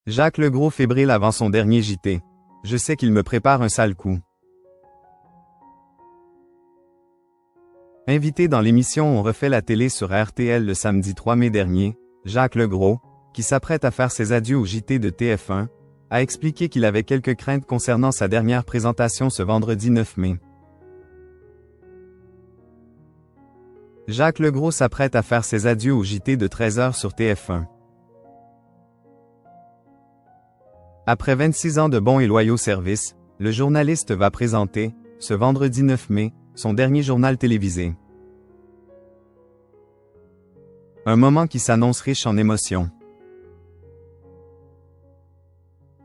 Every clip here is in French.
Jacques Legros fébrile avant son dernier JT. Je sais qu'il me prépare un sale coup. Invité dans l'émission On refait la télé sur RTL le samedi 3 mai dernier, Jacques Legros, qui s'apprête à faire ses adieux au JT de TF1, a expliqué qu'il avait quelques craintes concernant sa dernière présentation ce vendredi 9 mai. Jacques Legros s'apprête à faire ses adieux au JT de 13h sur TF1. Après 26 ans de bons et loyaux services, le journaliste va présenter, ce vendredi 9 mai, son dernier journal télévisé. Un moment qui s'annonce riche en émotions.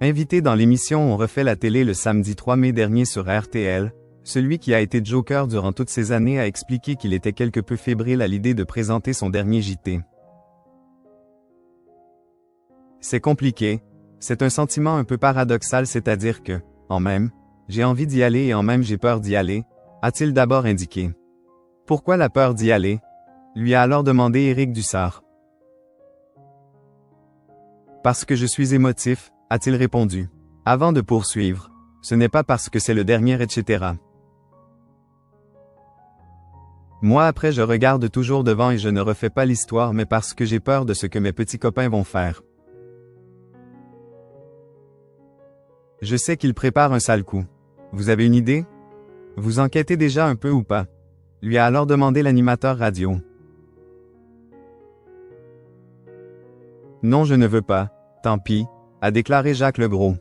Invité dans l'émission On refait la télé le samedi 3 mai dernier sur RTL, celui qui a été Joker durant toutes ces années a expliqué qu'il était quelque peu fébrile à l'idée de présenter son dernier JT. C'est compliqué, c'est un sentiment un peu paradoxal, c'est-à-dire que, en même, j'ai envie d'y aller et en même j'ai peur d'y aller, a-t-il d'abord indiqué. Pourquoi la peur d'y aller? Lui a alors demandé Éric Dussart. Parce que je suis émotif, a-t-il répondu. Avant de poursuivre, ce n'est pas parce que c'est le dernier etc. Moi après je regarde toujours devant et je ne refais pas l'histoire mais parce que j'ai peur de ce que mes petits copains vont faire. Je sais qu'il prépare un sale coup. Vous avez une idée? Vous enquêtez déjà un peu ou pas? Lui a alors demandé l'animateur radio. Non, je ne veux pas, tant pis, a déclaré Jacques Legros.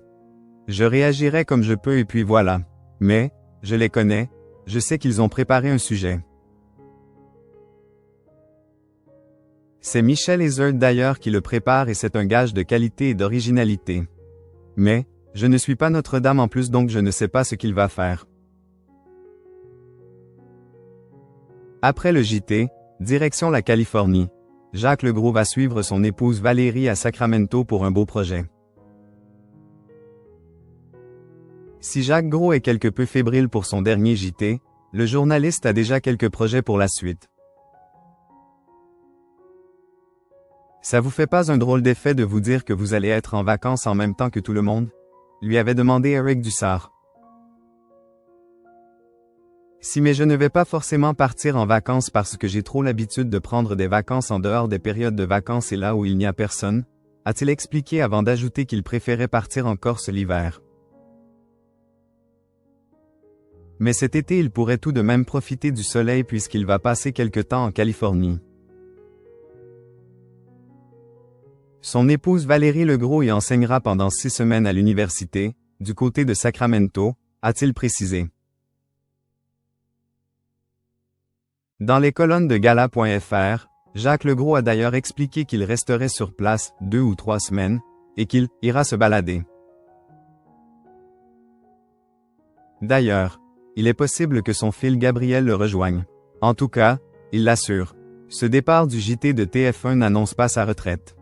Je réagirai comme je peux et puis voilà. Mais, je les connais, je sais qu'ils ont préparé un sujet. C'est Michel Herzog d'ailleurs qui le prépare et c'est un gage de qualité et d'originalité. Mais, je ne suis pas Notre-Dame en plus donc je ne sais pas ce qu'il va faire. Après le JT, direction la Californie. Jacques Legros va suivre son épouse Valérie à Sacramento pour un beau projet. Si Jacques Legros est quelque peu fébrile pour son dernier JT, le journaliste a déjà quelques projets pour la suite. Ça vous fait pas un drôle d'effet de vous dire que vous allez être en vacances en même temps que tout le monde? Lui avait demandé Éric Dussart. Si mais je ne vais pas forcément partir en vacances parce que j'ai trop l'habitude de prendre des vacances en dehors des périodes de vacances et là où il n'y a personne, a-t-il expliqué avant d'ajouter qu'il préférait partir en Corse l'hiver. Mais cet été il pourrait tout de même profiter du soleil puisqu'il va passer quelque temps en Californie. Son épouse Valérie Legros y enseignera pendant 6 semaines à l'université, du côté de Sacramento, a-t-il précisé. Dans les colonnes de Gala.fr, Jacques Legros a d'ailleurs expliqué qu'il resterait sur place 2 ou 3 semaines, et qu'il ira se balader. D'ailleurs, il est possible que son fils Gabriel le rejoigne. En tout cas, il l'assure, ce départ du JT de TF1 n'annonce pas sa retraite.